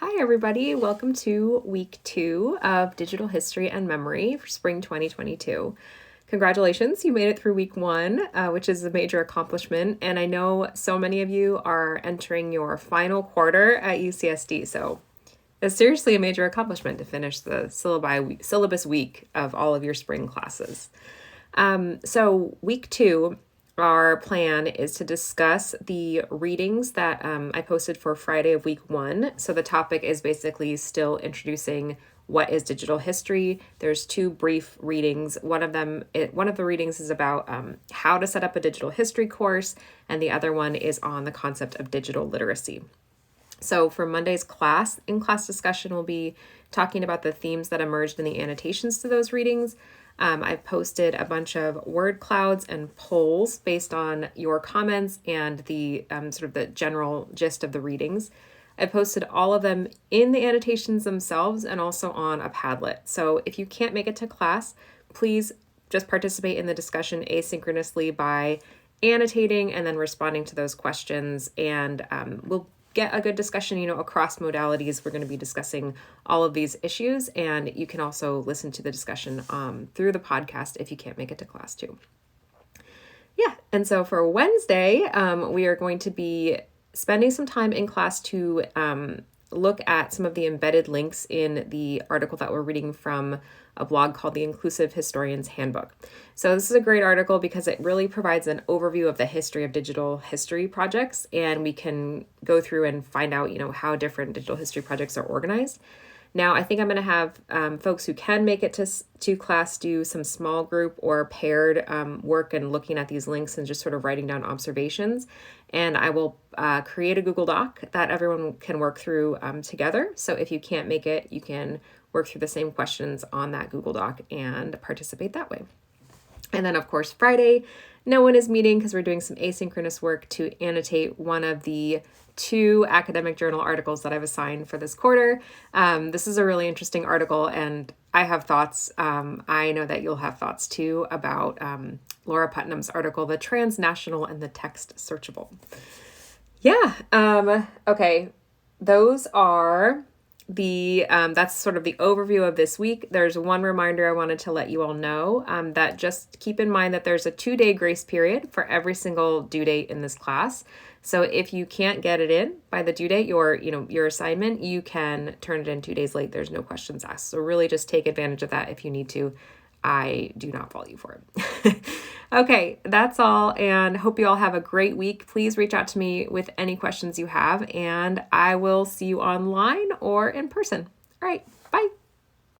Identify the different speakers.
Speaker 1: Hi, everybody. Welcome to week 2 of Digital History and Memory for spring 2022. Congratulations, you made it through week 1, which is a major accomplishment. And I know so many of you are entering your final quarter at UCSD. So it's seriously a major accomplishment to finish the syllabus week of all of your spring classes. So week 2, our plan is to discuss the readings that I posted for Friday of week 1. So the topic is basically still introducing what is digital history. There's 2 brief readings. One of the readings is about how to set up a digital history course, and the other one is on the concept of digital literacy. So for Monday's in-class discussion, we'll be talking about the themes that emerged in the annotations to those readings. I've posted a bunch of word clouds and polls based on your comments and the sort of the general gist of the readings. I posted all of them in the annotations themselves and also on a Padlet. So if you can't make it to class, please just participate in the discussion asynchronously by annotating and then responding to those questions, and we'll get a good discussion, across modalities. We're going to be discussing all of these issues, and you can also listen to the discussion through the podcast if you can't make it to class too. Yeah, and so for Wednesday, we are going to be spending some time in class to look at some of the embedded links in the article that we're reading from a blog called The Inclusive Historian's Handbook. So this is a great article because it really provides an overview of the history of digital history projects, and we can go through and find out, how different digital history projects are organized. Now, I think I'm going to have folks who can make it to class do some small group or paired work and looking at these links and just sort of writing down observations. And I will create a Google Doc that everyone can work through together. So if you can't make it, you can work through the same questions on that Google Doc and participate that way. And then, of course, Friday, no one is meeting because we're doing some asynchronous work to annotate one of the 2 academic journal articles that I've assigned for this quarter. This is a really interesting article, and I have thoughts. I know that you'll have thoughts too about Laura Putnam's article, The Transnational and the Text Searchable. Yeah. Okay. Those are that's sort of the overview of this week. There's one reminder I wanted to let you all know, that just keep in mind that there's a 2-day grace period for every single due date in this class. So if you can't get it in by the due date, your assignment, you can turn it in 2 days late. There's no questions asked. So really just take advantage of that if you need to. I do not fault you for it. Okay, that's all, and hope you all have a great week. Please reach out to me with any questions you have, and I will see you online or in person. All right, bye.